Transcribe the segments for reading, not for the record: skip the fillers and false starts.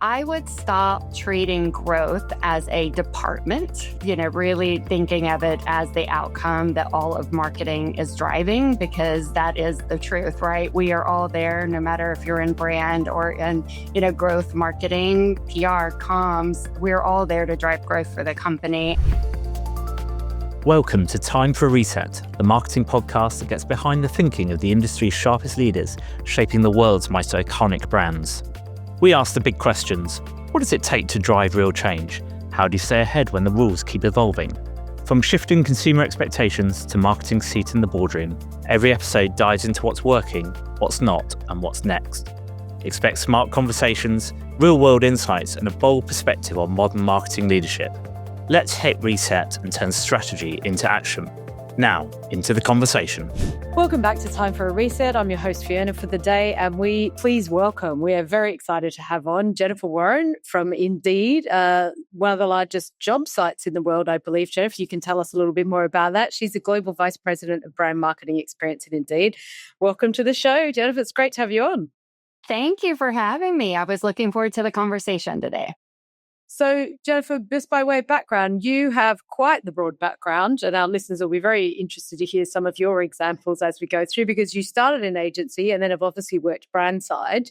I would stop treating growth as a department, really thinking of it as the outcome that all of marketing is driving, because that is the truth, right? We are all there, no matter if you're in brand or in, growth marketing, PR, comms, we're all there to drive growth for the company. Welcome to Time for a Reset, the marketing podcast that gets behind the thinking of the industry's sharpest leaders, shaping the world's most iconic brands. We ask the big questions. What does it take to drive real change? How do you stay ahead when the rules keep evolving? From shifting consumer expectations to marketing seat in the boardroom, every episode dives into what's working, what's not, and what's next. Expect smart conversations, real-world insights, and a bold perspective on modern marketing leadership. Let's hit reset and turn strategy into action. Now, into the conversation. Welcome back to Time for a Reset. I'm your host, Fiona, for the day, and we are very excited to have on Jennifer Warren from Indeed, one of the largest job sites in the world, I believe. Jennifer, you can tell us a little bit more about that. She's the Global Vice President of Brand Marketing Experience at Indeed. Welcome to the show, Jennifer. It's great to have you on. Thank you for having me. I was looking forward to the conversation today. So, Jennifer, just by way of background, you have quite the broad background, and our listeners will be very interested to hear some of your examples as we go through, because you started in agency and then have obviously worked brand side.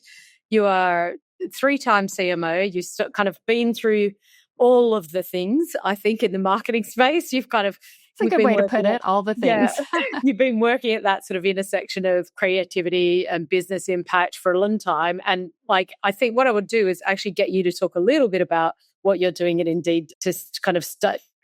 You are 3-time CMO. You've kind of been through all of the things, I think, in the marketing space. It's a good way to put it, all the things. Yeah, you've been working at that sort of intersection of creativity and business impact for a long time. And I think what I would do is actually get you to talk a little bit about what you're doing at Indeed to kind of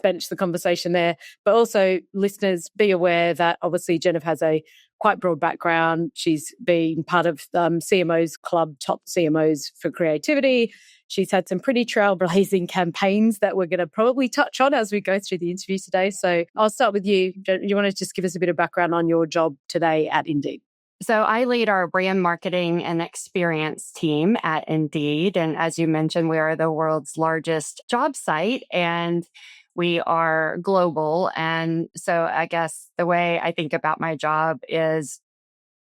bench the conversation there. But also, listeners, be aware that obviously Jennifer has a quite broad background. She's been part of CMO's Club, top CMOs for creativity. She's had some pretty trailblazing campaigns that we're going to probably touch on as we go through the interview today. So I'll start with you. You want to just give us a bit of background on your job today at Indeed? So I lead our brand marketing and experience team at Indeed. And as you mentioned, we are the world's largest job site and we are global. And so I guess the way I think about my job is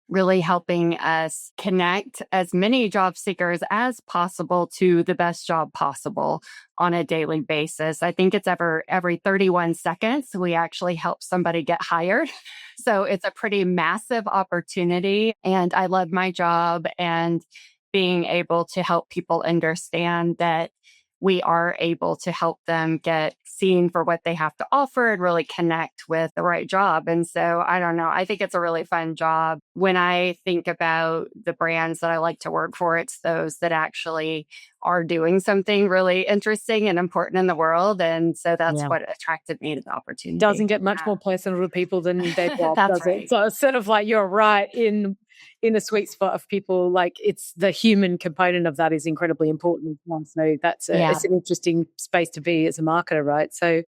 really helping us connect as many job seekers as possible to the best job possible on a daily basis. I think it's every 31 seconds, we actually help somebody get hired. So it's a pretty massive opportunity. And I love my job and being able to help people understand that we are able to help them get seen for what they have to offer and really connect with the right job. And so, I don't know, I think it's a really fun job. When I think about the brands that I like to work for, it's those that actually are doing something really interesting and important in the world. And so that's what attracted me to the opportunity. Doesn't get much more personal to people than their job, That's does right. it? So it's sort of like you're right in the sweet spot of people. It's the human component of that is incredibly important. So it's an interesting space to be as a marketer, right? So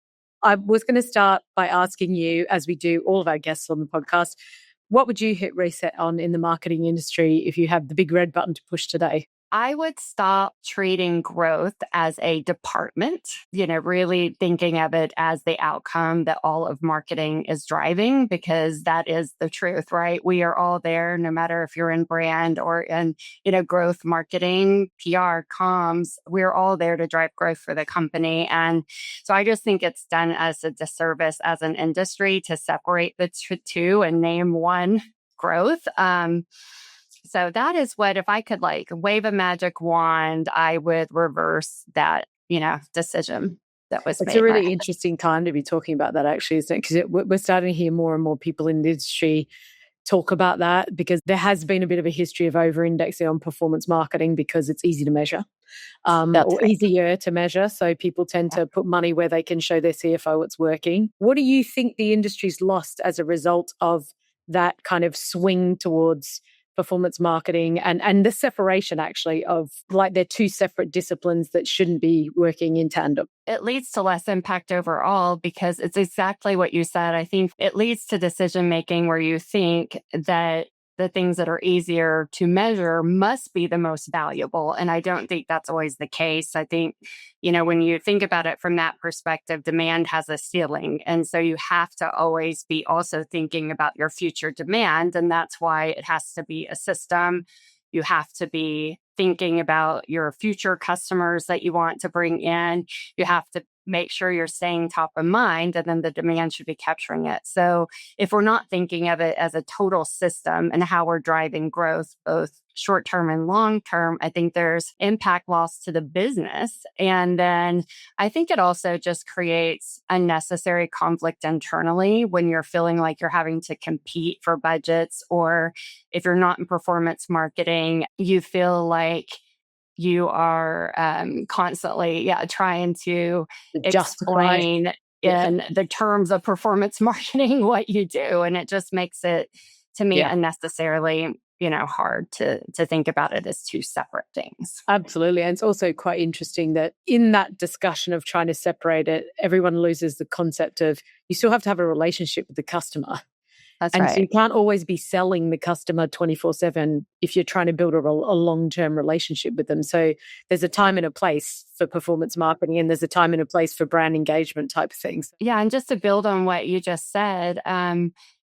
I was going to start by asking you, as we do all of our guests on the podcast, what would you hit reset on in the marketing industry if you have the big red button to push today? I would stop treating growth as a department, really thinking of it as the outcome that all of marketing is driving, because that is the truth, right? We are all there, no matter if you're in brand or in, growth marketing, PR, comms, we're all there to drive growth for the company. And so I just think it's done us a disservice as an industry to separate the two and name one growth. So that is what, if I could wave a magic wand, I would reverse that, decision that was made. It's a really interesting time to be talking about that, actually, isn't it? Because we're starting to hear more and more people in the industry talk about that, because there has been a bit of a history of over-indexing on performance marketing because it's easy to measure or easier to measure. So people tend to put money where they can show their CFO it's working. What do you think the industry's lost as a result of that kind of swing towards performance marketing and the separation actually of they're two separate disciplines that shouldn't be working in tandem? It leads to less impact overall, because it's exactly what you said. I think it leads to decision making where you think that the things that are easier to measure must be the most valuable. And I don't think that's always the case. I think, when you think about it from that perspective, demand has a ceiling. And so you have to always be also thinking about your future demand. And that's why it has to be a system You have to be thinking about your future customers that you want to bring in. You have to make sure you're staying top of mind, and then the demand should be capturing it. So if we're not thinking of it as a total system and how we're driving growth, both short term and long term, I think there's impact loss to the business. And then I think it also just creates unnecessary conflict internally when you're feeling like you're having to compete for budgets, or if you're not in performance marketing, you feel like you are constantly, trying to Justify. explain in the terms of performance marketing what you do. And it just makes it, to me, Yeah. unnecessarily, hard to think about it as two separate things. Absolutely. And it's also quite interesting that in that discussion of trying to separate it, everyone loses the concept of you still have to have a relationship with the customer. That's And so you right. can't always be selling the customer 24/7 if you're trying to build a long-term relationship with them. So there's a time and a place for performance marketing, and there's a time and a place for brand engagement type of things. Yeah. And just to build on what you just said,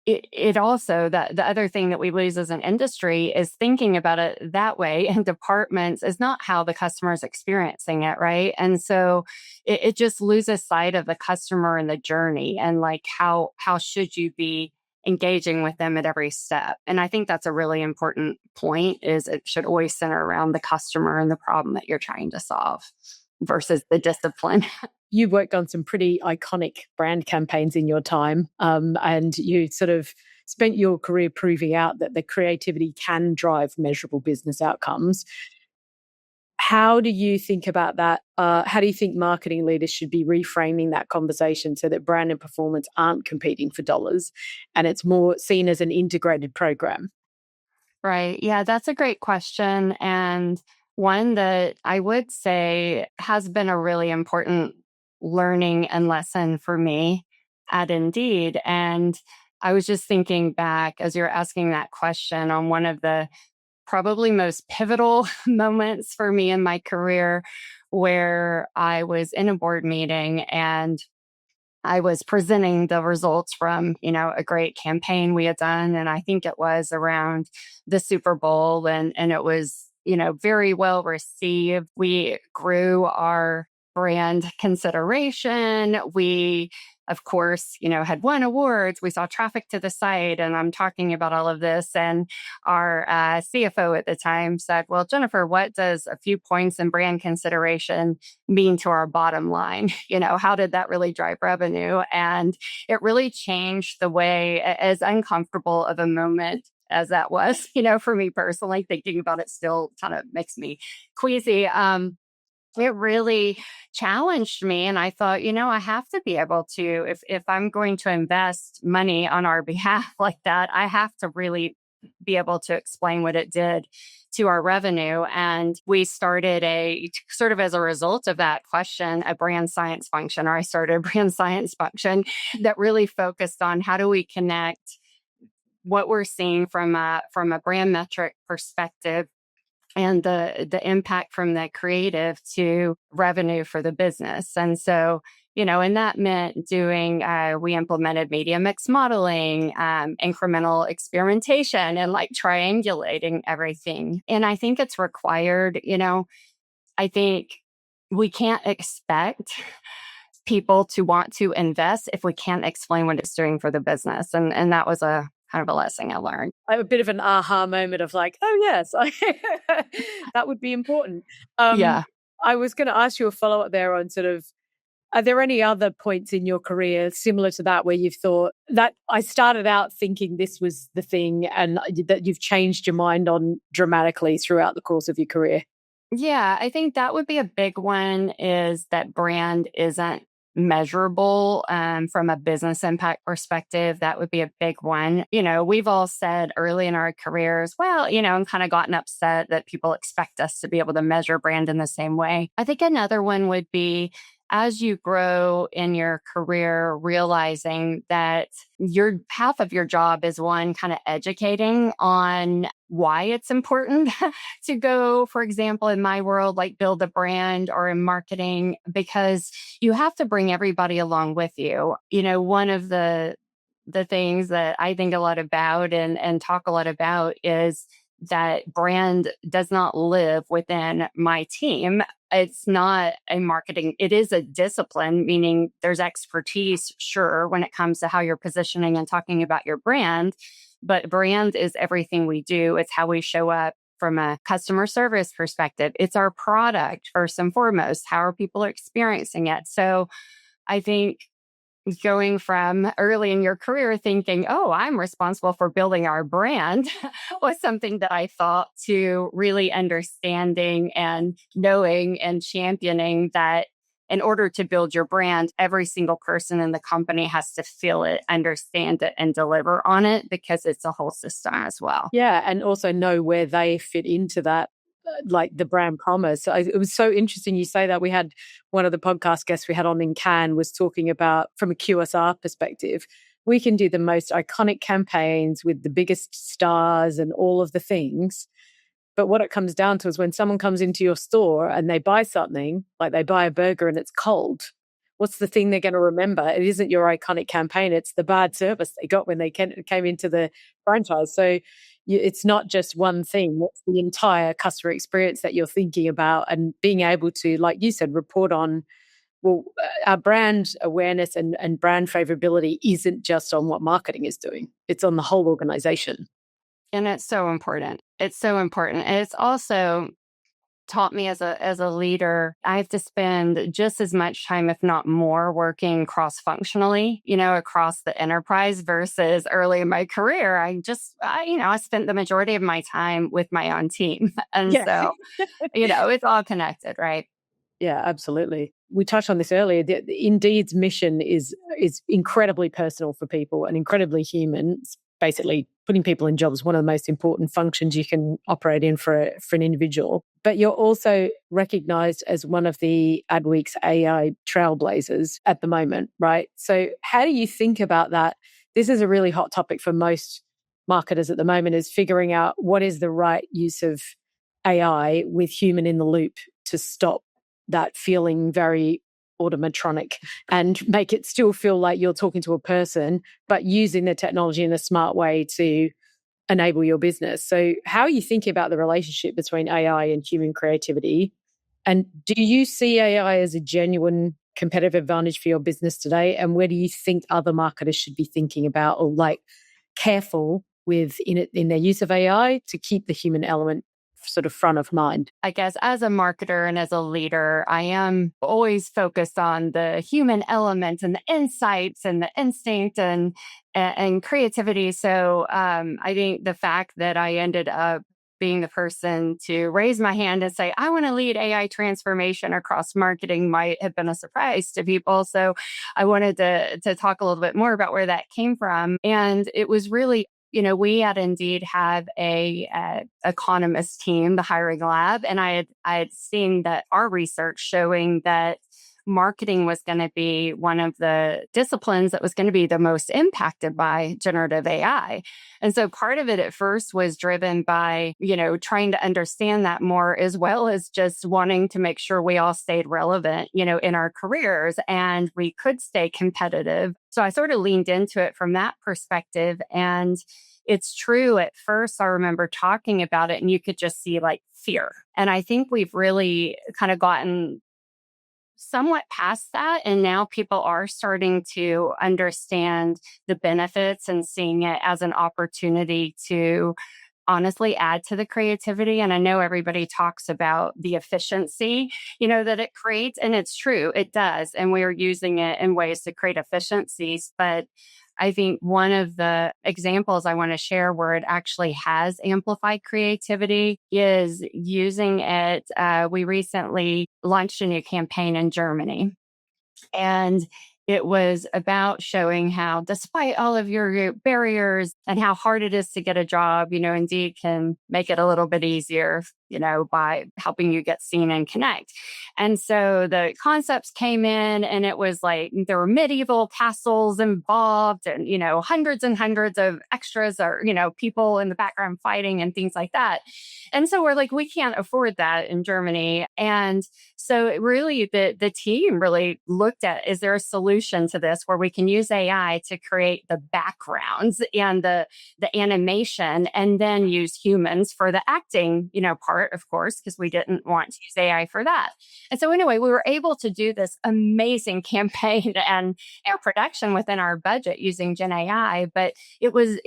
it also, the other thing that we lose as an industry is thinking about it that way in departments is not how the customer is experiencing it, right? And so it just loses sight of the customer and the journey, and like how should you be engaging with them at every step. And I think that's a really important point, is it should always center around the customer and the problem that you're trying to solve versus the discipline. You worked on some pretty iconic brand campaigns in your time, and you sort of spent your career proving out that the creativity can drive measurable business outcomes. How do you think about that? How do you think marketing leaders should be reframing that conversation so that brand and performance aren't competing for dollars and it's more seen as an integrated program? Right. Yeah, that's a great question. And one that I would say has been a really important learning and lesson for me at Indeed. And I was just thinking back as you're asking that question on one of the probably most pivotal moments for me in my career, where I was in a board meeting and I was presenting the results from, a great campaign we had done. And I think it was around the Super Bowl, and it was, very well received. We grew our brand consideration. We, of course, had won awards. We saw traffic to the site, and I'm talking about all of this. And our CFO at the time said, "Well, Jennifer, what does a few points in brand consideration mean to our bottom line? How did that really drive revenue?" And it really changed the way, as uncomfortable of a moment as that was, for me personally, thinking about it still kind of makes me queasy. It really challenged me. And I thought, I have to be able to, if I'm going to invest money on our behalf like that, I have to really be able to explain what it did to our revenue. And we started a sort of, as a result of that question, a brand science function, or I started a brand science function that really focused on how do we connect what we're seeing from a brand metric perspective and the impact from the creative to revenue for the business. And so, and that meant doing, we implemented media mix modeling, incremental experimentation, and like triangulating everything. And I think it's required, I think we can't expect people to want to invest if we can't explain what it's doing for the business. And that was a kind of a lesson I learned. I have a bit of an aha moment of like, oh, yes, that would be important. Yeah. I was going to ask you a follow-up there on sort of, are there any other points in your career similar to that where you've thought that I started out thinking this was the thing and that you've changed your mind on dramatically throughout the course of your career? Yeah, I think that would be a big one, is that brand isn't measurable from a business impact perspective. That would be a big one. We've all said early in our careers, well, and kind of gotten upset that people expect us to be able to measure brand in the same way. I think another one would be, as you grow in your career, realizing that your half of your job is one, kind of educating on why it's important to go, for example, in my world, like build a brand, or in marketing, because you have to bring everybody along with you. One of the things that I think a lot about and talk a lot about is that brand does not live within my team. It's not a marketing, it is a discipline, meaning there's expertise, sure, when it comes to how you're positioning and talking about your brand. But brand is everything we do. It's how we show up from a customer service perspective. It's our product, first and foremost. How are people experiencing it? So I think going from early in your career thinking, oh, I'm responsible for building our brand was something that I thought to really understanding and knowing and championing that in order to build your brand, every single person in the company has to feel it, understand it, and deliver on it because it's a whole system as well. Yeah. And also know where they fit into that, like the brand promise. So it was so interesting you say that. We had one of the podcast guests we had on in Cannes was talking about, from a QSR perspective, we can do the most iconic campaigns with the biggest stars and all of the things. But what it comes down to is when someone comes into your store and they buy something, like they buy a burger and it's cold, what's the thing they're going to remember? It isn't your iconic campaign. It's the bad service they got when they came into the franchise. So it's not just one thing. It's the entire customer experience that you're thinking about, and being able to, like you said, report on, well, our brand awareness and brand favorability isn't just on what marketing is doing. It's on the whole organization. And it's so important. It's so important. And it's also taught me as a leader, I have to spend just as much time, if not more, working cross-functionally, across the enterprise versus early in my career. I spent the majority of my time with my own team. And so, it's all connected, right? Yeah, absolutely. We touched on this earlier. Indeed's mission is incredibly personal for people and incredibly human. It's basically putting people in jobs, one of the most important functions you can operate in for an individual. But you're also recognized as one of the Adweek's AI trailblazers at the moment, right? So how do you think about that? This is a really hot topic for most marketers at the moment, is figuring out what is the right use of AI with human in the loop to stop that feeling very automatronic and make it still feel like you're talking to a person, but using the technology in a smart way to enable your business. So how are you thinking about the relationship between AI and human creativity? And do you see AI as a genuine competitive advantage for your business today? And where do you think other marketers should be thinking about, or careful with in their use of AI to keep the human element sort of front of mind? I guess as a marketer and as a leader, I am always focused on the human element and the insights and the instinct and creativity. So I think the fact that I ended up being the person to raise my hand and say, I want to lead AI transformation across marketing might have been a surprise to people. So I wanted to talk a little bit more about where that came from. And it was really, we at Indeed have a economist team, the hiring lab, and I had seen that our research showing that marketing was going to be one of the disciplines that was going to be the most impacted by generative AI. And so part of it at first was driven by, trying to understand that more, as well as just wanting to make sure we all stayed relevant, in our careers and we could stay competitive. So I sort of leaned into it from that perspective. And it's true. At first, I remember talking about it and you could just see fear. And I think we've really kind of gotten somewhat past that. And now people are starting to understand the benefits and seeing it as an opportunity to honestly add to the creativity. And I know everybody talks about the efficiency, that it creates. And it's true, it does. And we're using it in ways to create efficiencies. But I think one of the examples I want to share where it actually has amplified creativity is using it. We recently launched a new campaign in Germany, and it was about showing how, despite all of your barriers and how hard it is to get a job, Indeed can make it a little bit easier, by helping you get seen and connect. And so the concepts came in, and it was like there were medieval castles involved, and, hundreds and hundreds of extras, or, people in the background fighting and things like that. And so we're like, we can't afford that in Germany. And so really the team really looked at, is there a solution to this where we can use AI to create the backgrounds and the animation, and then use humans for the acting, part, of course, because we didn't want to use AI for that. And so anyway, we were able to do this amazing campaign and production within our budget using Gen AI. But it was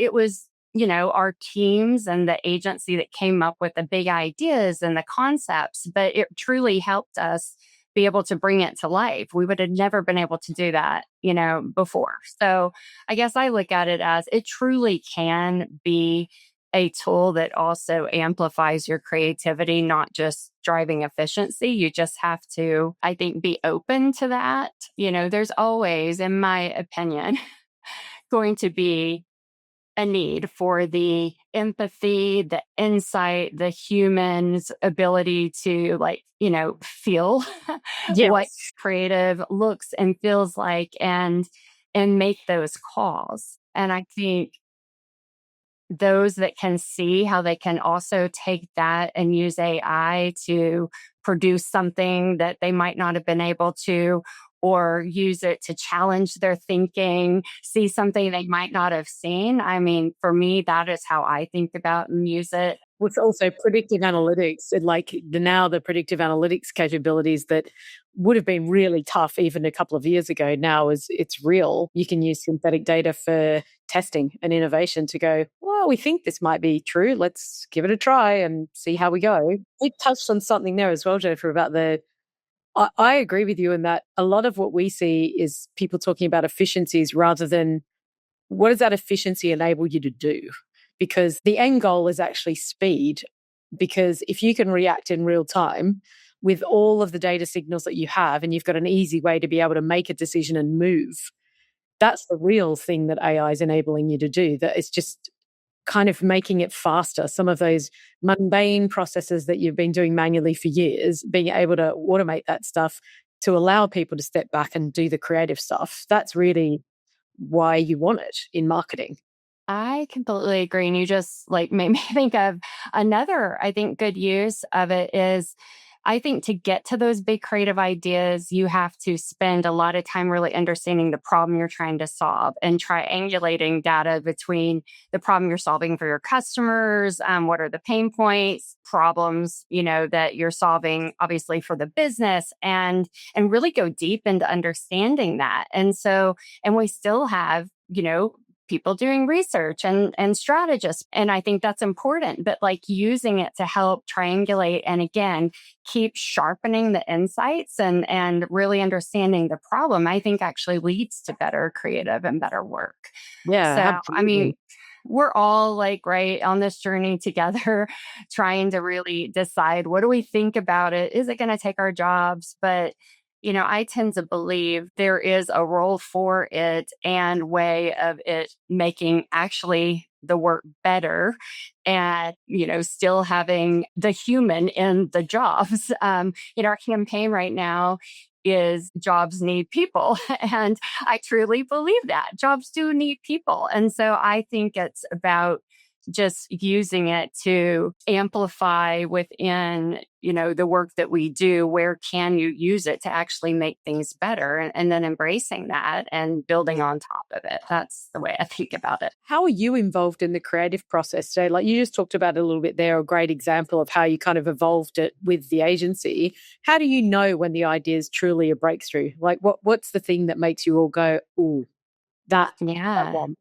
our teams and the agency that came up with the big ideas and the concepts, but it truly helped us be able to bring it to life. We would have never been able to do that, before. So I guess I look at it as it truly can be a tool that also amplifies your creativity, not just driving efficiency. You just have to, I think, be open to that. There's always, in my opinion, going to be a need for the empathy, the insight, the human's ability to feel what Yes. creative looks and feels like, and make those calls. And I think those that can see how they can also take that and use AI to produce something that they might not have been able to, or use it to challenge their thinking, see something they might not have seen. I mean, for me, that is how I think about and use it. With also predictive analytics, and now the predictive analytics capabilities that would have been really tough even a couple of years ago, now it's real. You can use synthetic data for testing and innovation to go, well, we think this might be true. Let's give it a try and see how we go. We touched on something there as well, Jennifer, about I agree with you in that a lot of what we see is people talking about efficiencies rather than what does that efficiency enable you to do? Because the end goal is actually speed. Because if you can react in real time with all of the data signals that you have, and you've got an easy way to be able to make a decision and move, that's the real thing that AI is enabling you to do. That it's just kind of making it faster. Some of those mundane processes that you've been doing manually for years, being able to automate that stuff to allow people to step back and do the creative stuff. That's really why you want it in marketing. I completely agree. And you just made me think of another, I think, good use of it is, I think to get to those big creative ideas, you have to spend a lot of time really understanding the problem you're trying to solve and triangulating data between the problem you're solving for your customers, what are the pain points, problems, that you're solving, obviously for the business, and really go deep into understanding that. And we still have, people doing research and strategists. And I think that's important, but using it to help triangulate and again, keep sharpening the insights and really understanding the problem, I think actually leads to better creative and better work. Yeah, So, I absolutely. mean, we're all right on this journey together, trying to really decide, what do we think about it? Is it going to take our jobs? But I tend to believe there is a role for it and way of it making actually the work better, and, still having the human in the jobs. Our campaign right now is jobs need people. And I truly believe that jobs do need people. And so I think it's about just using it to amplify within, the work that we do. Where can you use it to actually make things better? And then embracing that and building on top of it. That's the way I think about it. How are you involved in the creative process today? You just talked about it a little bit there, a great example of how you kind of evolved it with the agency. How do you know when the idea is truly a breakthrough? What's the thing that makes you all go, ooh, that Yeah. one?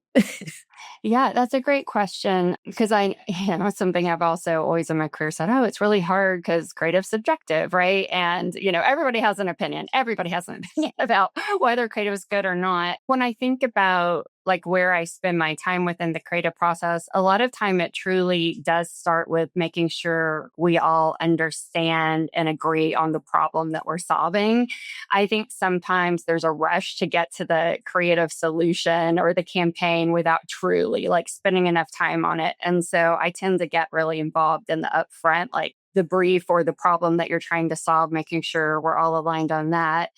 Yeah, that's a great question, because something I've also always in my career said, oh, it's really hard because creative's subjective, right? And, everybody has an opinion. Everybody has an opinion about whether creative is good or not. When I think about where I spend my time within the creative process, a lot of time it truly does start with making sure we all understand and agree on the problem that we're solving. I think sometimes there's a rush to get to the creative solution or the campaign without truly spending enough time on it. And so I tend to get really involved in the upfront, the brief or the problem that you're trying to solve, making sure we're all aligned on that.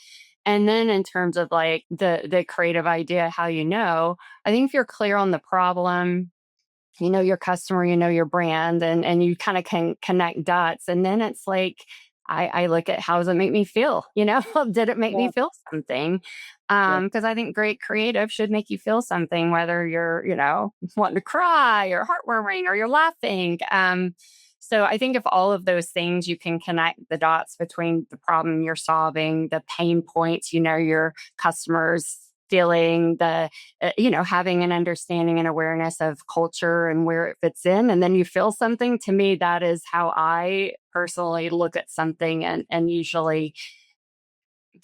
And then in terms of like the creative idea, how I think if you're clear on the problem, your customer, your brand, and you kind of can connect dots. And then it's like, I look at, how does it make me feel? Did it make me feel something? Because I think great creative should make you feel something, whether you're, wanting to cry or heartwarming or you're laughing. So I think if all of those things, you can connect the dots between the problem you're solving, the pain points, your customers feeling, having an understanding and awareness of culture and where it fits in, and then you feel something. To me, that is how I personally look at something, and usually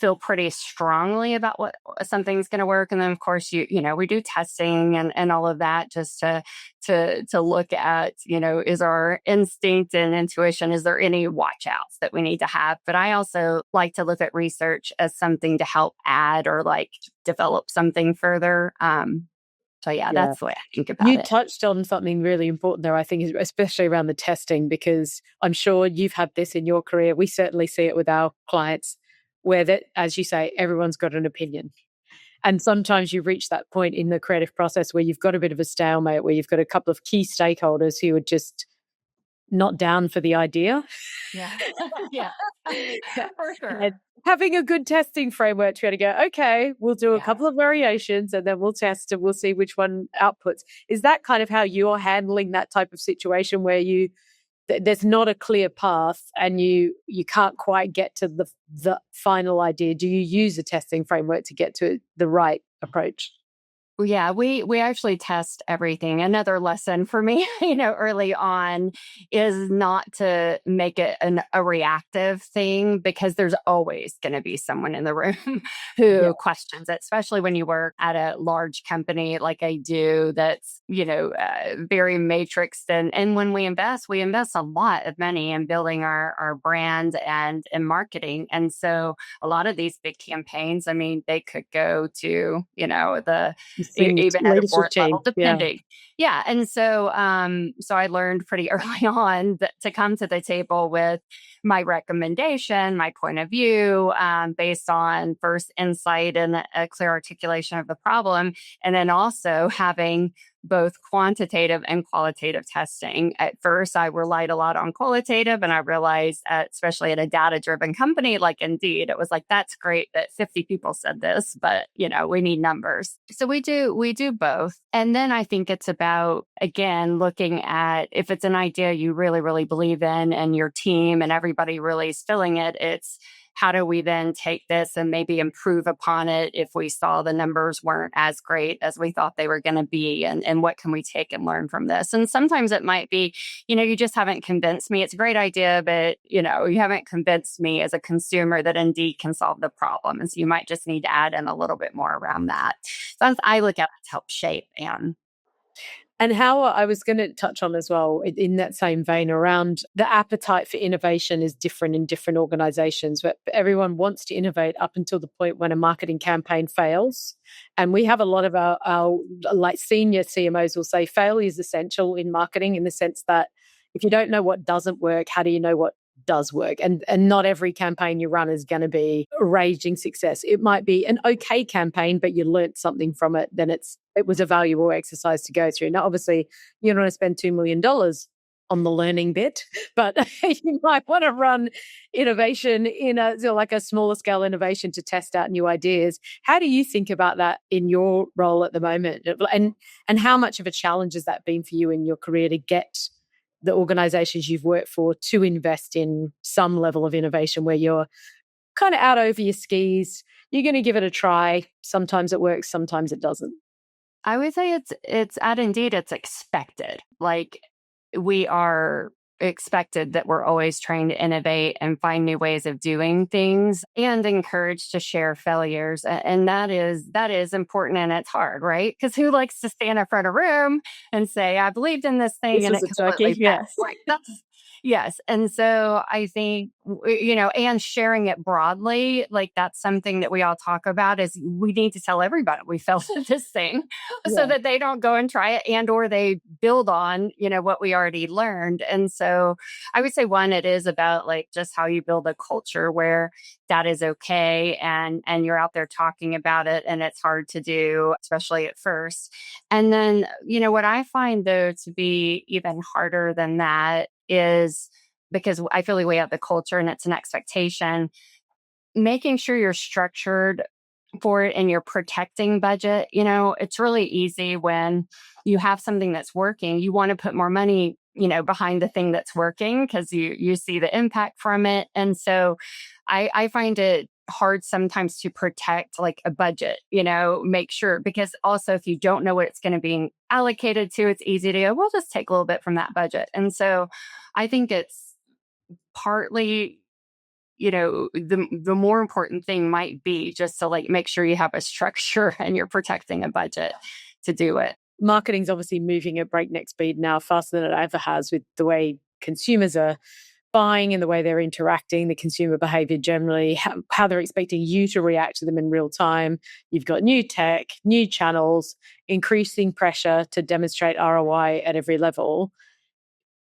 feel pretty strongly about what something's going to work. And then of course we do testing and all of that, just to look at, is our instinct and intuition, is there any watch outs that we need to have? But I also like to look at research as something to help add or like develop something further. So that's the way I think about it. You touched on something really important there, I think, especially around the testing, because I'm sure you've had this in your career. We certainly see it with our clients, where that, as you say, everyone's got an opinion. And sometimes you reach that point in the creative process where you've got a bit of a stalemate, where you've got a couple of key stakeholders who are just not down for the idea. Yeah. Yeah. For sure. And having a good testing framework to be able to go, okay, we'll do a couple of variations and then we'll test and we'll see which one outputs. Is that kind of how you're handling that type of situation, where there's not a clear path and you can't quite get to the final idea? Do you use a testing framework to get to the right approach? Yeah, we actually test everything. Another lesson for me, early on, is not to make it a reactive thing, because there's always going to be someone in the room who questions it, especially when you work at a large company like I do, that's, very matrixed. And when we invest a lot of money in building our brand and in marketing. And so a lot of these big campaigns, I mean, they could go to, even at a board level, depending. Yeah. And so, so I learned pretty early on to come to the table with my recommendation, my point of view, based on first insight and a clear articulation of the problem. And then also having both quantitative and qualitative testing. At first, I relied a lot on qualitative, and I realized, especially at a data-driven company like Indeed, it was like, that's great that 50 people said this, but we need numbers. So we do both. And then I think it's about, again, looking at, if it's an idea you really, really believe in and your team and everybody really is feeling it, it's how do we then take this and maybe improve upon it if we saw the numbers weren't as great as we thought they were going to be? And what can we take and learn from this? And sometimes it might be, you just haven't convinced me. It's a great idea, but, you haven't convinced me as a consumer that Indeed can solve the problem. And so you might just need to add in a little bit more around that. So I look at it to help shape And how I was going to touch on as well, in that same vein, around the appetite for innovation is different in different organizations, but everyone wants to innovate up until the point when a marketing campaign fails. And we have a lot of our like senior CMOs will say failure is essential in marketing, in the sense that if you don't know what doesn't work, how do you know what does work? And not every campaign you run is going to be a raging success. It might be an okay campaign, but you learnt something from it, then it was a valuable exercise to go through. Now, obviously, you don't want to spend $2 million on the learning bit, but you might want to run innovation in a smaller scale innovation to test out new ideas. How do you think about that in your role at the moment? And how much of a challenge has that been for you in your career to get the organizations you've worked for to invest in some level of innovation, where you're kind of out over your skis, you're going to give it a try. Sometimes it works, sometimes it doesn't. I would say it's at Indeed, it's expected. Like, we are expected that we're always trying to innovate and find new ways of doing things, and encouraged to share failures. And that is important, and it's hard, right? Because who likes to stand in front of a room and say, I believed in this thing this and it completely yeah. passed? Like, that's, Yes. And so I think, and sharing it broadly, like that's something that we all talk about is we need to tell everybody we felt this thing so Yeah. that they don't go and try it and or they build on, what we already learned. And so I would say one, it is about like just how you build a culture where that is okay and you're out there talking about it and it's hard to do, especially at first. And then, what I find though to be even harder than that is because I feel like we have the culture and it's an expectation, making sure you're structured for it and you're protecting budget. It's really easy when you have something that's working, you want to put more money, behind the thing that's working because you see the impact from it. And so I find it hard sometimes to protect like a budget, make sure, because also if you don't know what it's going to be allocated to, it's easy to go, we'll just take a little bit from that budget. And so I think it's partly, the more important thing might be just to like make sure you have a structure and you're protecting a budget to do it. Marketing's obviously moving at breakneck speed now, faster than it ever has, with the way consumers are buying and the way they're interacting, the consumer behavior generally, how they're expecting you to react to them in real time. You've got new tech, new channels, increasing pressure to demonstrate ROI at every level.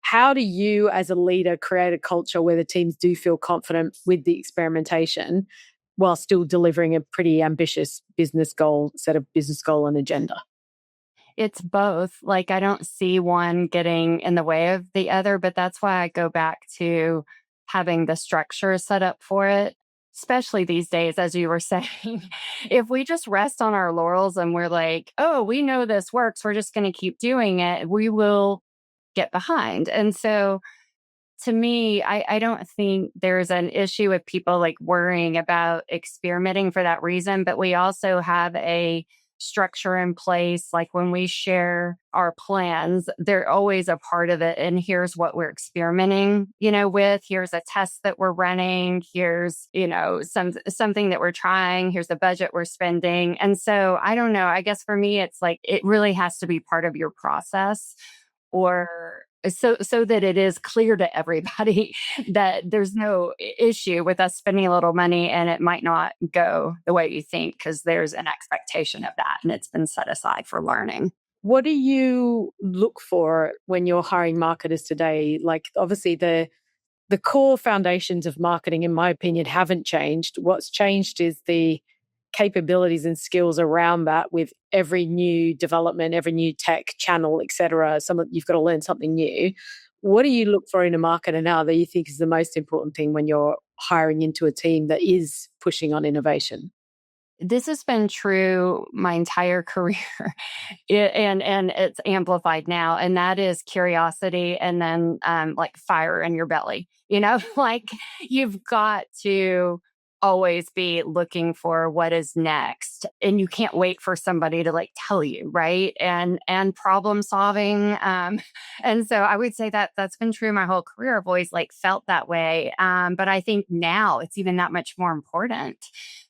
How do you, as a leader, create a culture where the teams do feel confident with the experimentation while still delivering a pretty ambitious business goal, set of business goal and agenda? It's both. Like, I don't see one getting in the way of the other, but that's why I go back to having the structure set up for it, especially these days, as you were saying. If we just rest on our laurels and we're like, oh, we know this works, we're just going to keep doing it, we will get behind. And so to me, I don't think there's an issue with people like worrying about experimenting for that reason, but we also have a structure in place. Like when we share our plans, they're always a part of it. And here's what we're experimenting, with. Here's a test that we're running. Here's, something that we're trying. Here's the budget we're spending. And so I don't know. I guess for me, it's like it really has to be part of your process or so that it is clear to everybody that there's no issue with us spending a little money and it might not go the way you think because there's an expectation of that and it's been set aside for learning. What do you look for when you're hiring marketers today? Like, obviously, the core foundations of marketing, in my opinion, haven't changed. What's changed is the capabilities and skills around that with every new development, every new tech channel, etc. You've got to learn something new. What do you look for in a marketer now that you think is the most important thing when you're hiring into a team that is pushing on innovation? This has been true my entire career. And it's amplified now, and that is curiosity and then like fire in your belly, like you've got to always be looking for what is next and you can't wait for somebody to like tell you, right? And problem solving, and so I would say that that's been true my whole career. I've always like felt that way, but I think now it's even that much more important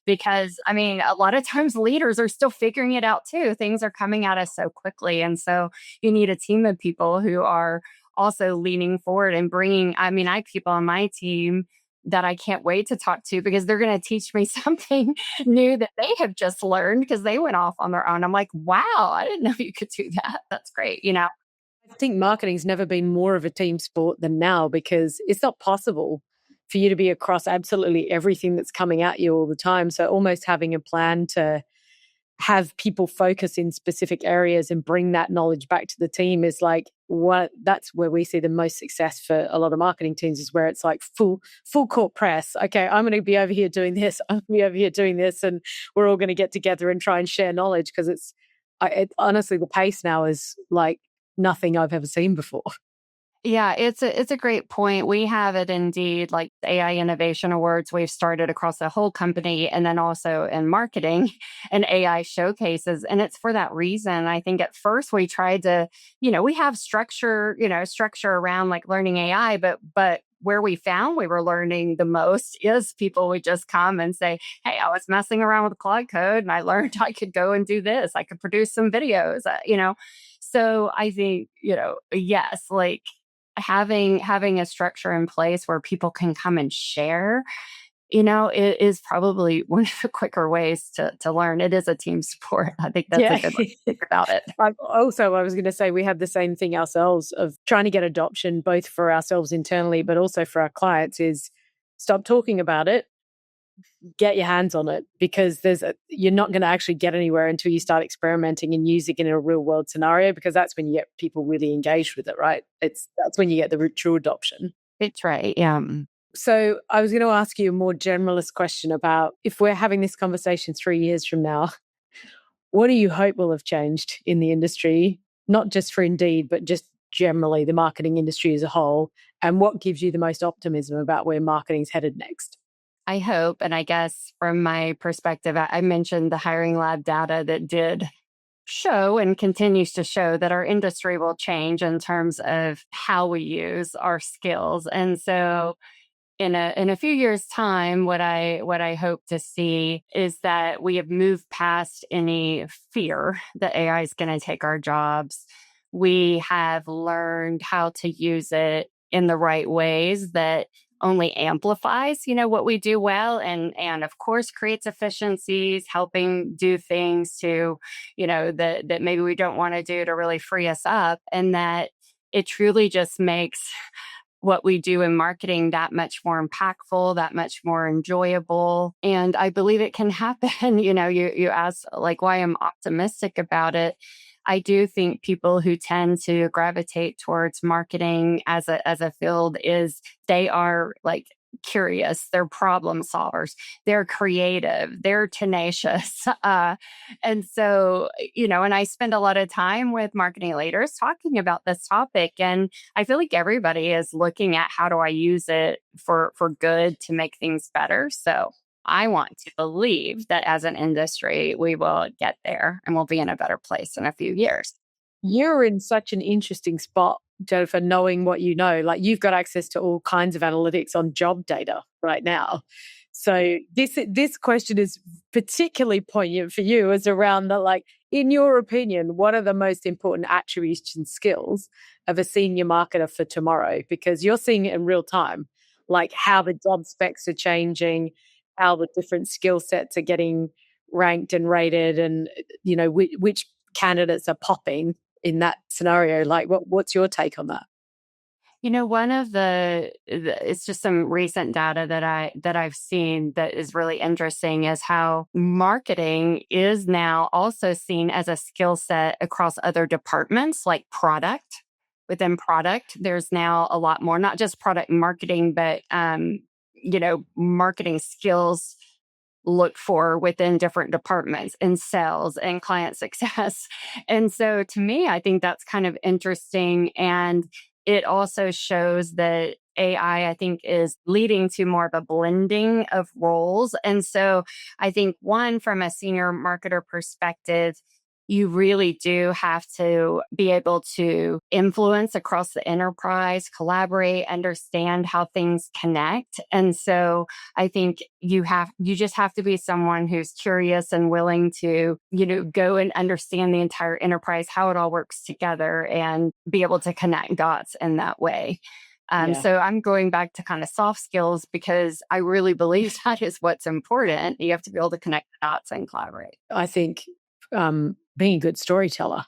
because I mean, a lot of times leaders are still figuring it out too. Things are coming at us so quickly. And so you need a team of people who are also leaning forward and bringing, I have people on my team that I can't wait to talk to because they're going to teach me something new that they have just learned because they went off on their own. I'm like, wow, I didn't know you could do that. That's great. I think marketing's never been more of a team sport than now because it's not possible for you to be across absolutely everything that's coming at you all the time. So almost having a plan to have people focus in specific areas and bring that knowledge back to the team is like that's where we see the most success for a lot of marketing teams, is where it's like full court press. Okay, I'm going to be over here doing this. I'm going to be over here doing this. And we're all going to get together and try and share knowledge because honestly, the pace now is like nothing I've ever seen before. Yeah, it's a great point. We have it indeed like the AI Innovation Awards. We've started across the whole company and then also in marketing and AI showcases. And it's for that reason. I think at first we tried to, we have structure around like learning AI, but where we found we were learning the most is people would just come and say, hey, I was messing around with Claude Code and I learned I could go and do this. I could produce some videos, So I think, yes, like having a structure in place where people can come and share, it is probably one of the quicker ways to learn. It is a team sport. I think that's a good way to think about it. I was going to say we have the same thing ourselves of trying to get adoption, both for ourselves internally, but also for our clients, is stop talking about it, get your hands on it, because you're not going to actually get anywhere until you start experimenting and using it in a real world scenario, because that's when you get people really engaged with it, right? That's when you get the true adoption. It's right. Yeah. So I was going to ask you a more generalist question about, if we're having this conversation 3 years from now, what do you hope will have changed in the industry, not just for Indeed, but just generally the marketing industry as a whole? And what gives you the most optimism about where marketing's headed next? I hope, and I guess from my perspective, I mentioned the hiring lab data that did show and continues to show that our industry will change in terms of how we use our skills. And so in a few years' time, what I hope to see is that we have moved past any fear that AI is going to take our jobs. We have learned how to use it in the right ways that only amplifies, what we do well, and of course creates efficiencies, helping do things to, that maybe we don't want to do to really free us up, and that it truly just makes what we do in marketing that much more impactful, that much more enjoyable. And I believe it can happen. You asked like why I'm optimistic about it. I do think people who tend to gravitate towards marketing as a field they are like curious, they're problem solvers, they're creative, they're tenacious. And so, and I spend a lot of time with marketing leaders talking about this topic. And I feel like everybody is looking at how do I use it for good to make things better. So I want to believe that as an industry, we will get there and we'll be in a better place in a few years. You're in such an interesting spot, Jennifer, knowing what you know. Like, you've got access to all kinds of analytics on job data right now. So this question is particularly poignant for you, as around the, like, in your opinion, what are the most important attributes and skills of a senior marketer for tomorrow? Because you're seeing it in real time, like how the job specs are changing, how the different skill sets are getting ranked and rated, and which candidates are popping in that scenario. Like, what's your take on that? One of it's just some recent data that I've seen that is really interesting is how marketing is now also seen as a skill set across other departments, like product. Within product, there's now a lot more, not just product marketing, but marketing skills look for within different departments, in sales and client success. And so to me, I think that's kind of interesting. And it also shows that AI, I think, is leading to more of a blending of roles. And so I think, one, from a senior marketer perspective, you really do have to be able to influence across the enterprise, collaborate, understand how things connect. And so I think you just have to be someone who's curious and willing to, go and understand the entire enterprise, how it all works together, and be able to connect dots in that way. So I'm going back to kind of soft skills, because I really believe that is what's important. You have to be able to connect the dots and collaborate. I think being a good storyteller,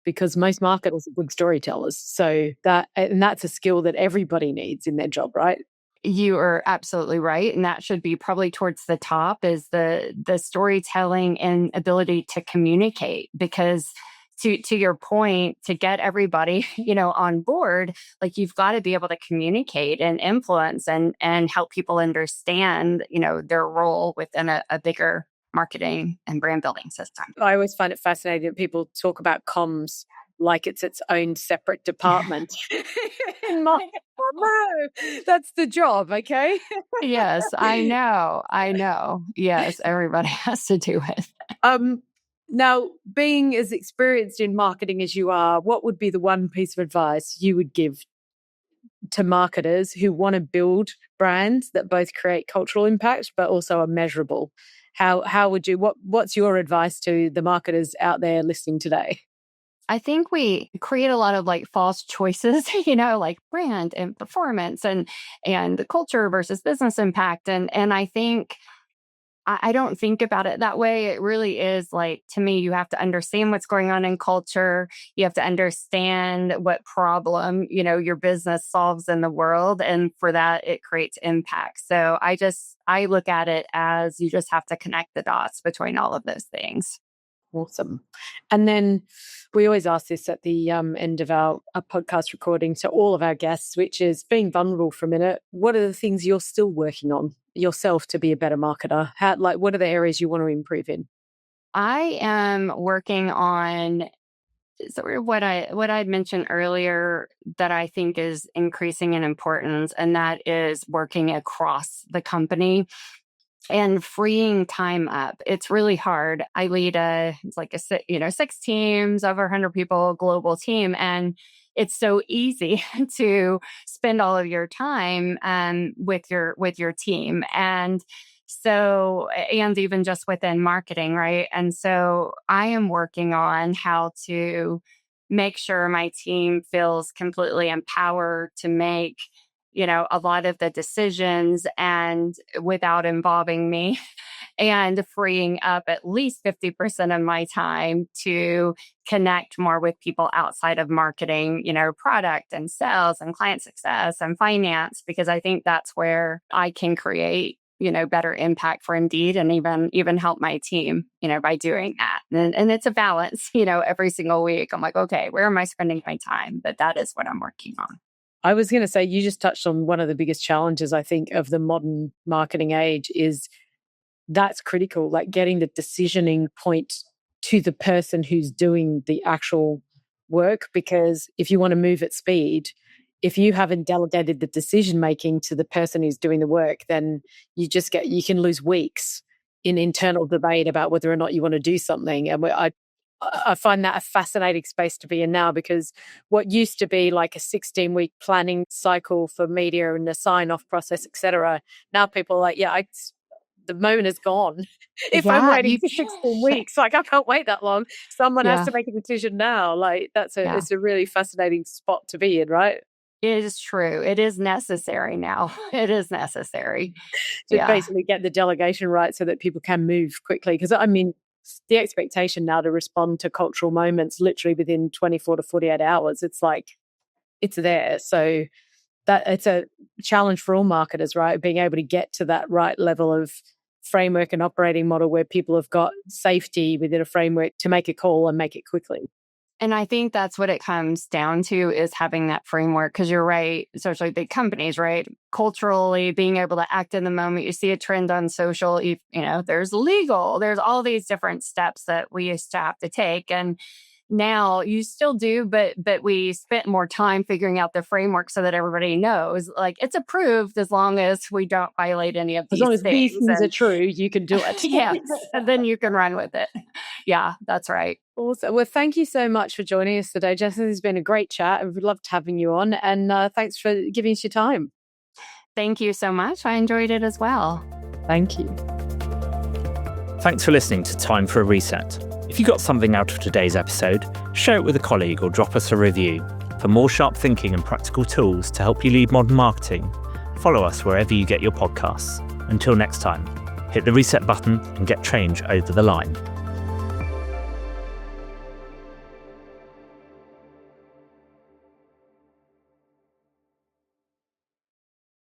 because most marketers are good storytellers. So that's a skill that everybody needs in their job, right? You are absolutely right. And that should be probably towards the top, is the storytelling and ability to communicate. Because to your point, to get everybody, on board, like, you've got to be able to communicate and influence and help people understand, their role within a bigger marketing and brand building system. I always find it fascinating that people talk about comms like it's its own separate department. No, that's the job, okay? Yes, I know. Yes, everybody has to do it. Now, being as experienced in marketing as you are, what would be the one piece of advice you would give to marketers who want to build brands that both create cultural impact but also are measurable? How would you, what's your advice to the marketers out there listening today? I think we create a lot of like false choices, like brand and performance and the culture versus business impact. And I think I don't think about it that way. It really is like, to me, you have to understand what's going on in culture. You have to understand what problem, your business solves in the world. And for that, it creates impact. So I look at it as you just have to connect the dots between all of those things. Awesome. And then we always ask this at the end of our podcast recording to all of our guests, which is being vulnerable for a minute. What are the things you're still working on yourself to be a better marketer? What are the areas you want to improve in? I am working on sort of what I'd mentioned earlier that I think is increasing in importance, and that is working across the company and freeing time up. It's really hard. I lead six teams, over 100 people, global team, and it's so easy to spend all of your time with your team, and even just within marketing, right? And so I am working on how to make sure my team feels completely empowered to make a lot of the decisions and without involving me, and freeing up at least 50% of my time to connect more with people outside of marketing, product and sales and client success and finance, because I think that's where I can create, better impact for Indeed, and even help my team, by doing that. And it's a balance, every single week. I'm like, okay, where am I spending my time? But that is what I'm working on. I was going to say, you just touched on one of the biggest challenges, I think, of the modern marketing age is that's critical, like getting the decisioning point to the person who's doing the actual work. Because if you want to move at speed, if you haven't delegated the decision making to the person who's doing the work, then you can lose weeks in internal debate about whether or not you want to do something. And I find that a fascinating space to be in now, because what used to be like a 16-week planning cycle for media and the sign-off process, etc. Now people are like, the moment is gone. If I'm waiting for 16 weeks, like I can't wait that long. Someone has to make a decision now. Like it's a really fascinating spot to be in, right? It is true. It is necessary now. It is necessary to basically get the delegation right so that people can move quickly. Because I mean, the expectation now to respond to cultural moments literally within 24 to 48 hours, it's like, it's there. So that it's a challenge for all marketers, right? Being able to get to that right level of framework and operating model where people have got safety within a framework to make a call and make it quickly. And I think that's what it comes down to, is having that framework. Because you're right, especially big companies, right? Culturally, being able to act in the moment. You see a trend on social, there's legal, there's all these different steps that we used to have to take. And now you still do, but we spent more time figuring out the framework so that everybody knows, like, it's approved as long as we don't violate any of these things. As long as these things are true, you can do it. Yes, and then you can run with it. Yeah, that's right. Awesome. Well, thank you so much for joining us today, Jessica. It's been a great chat. I've loved having you on, and thanks for giving us your time. Thank you so much. I enjoyed it as well. Thank you. Thanks for listening to Time for a Reset. If you got something out of today's episode, share it with a colleague or drop us a review. For more sharp thinking and practical tools to help you lead modern marketing, follow us wherever you get your podcasts. Until next time, hit the reset button and get change over the line.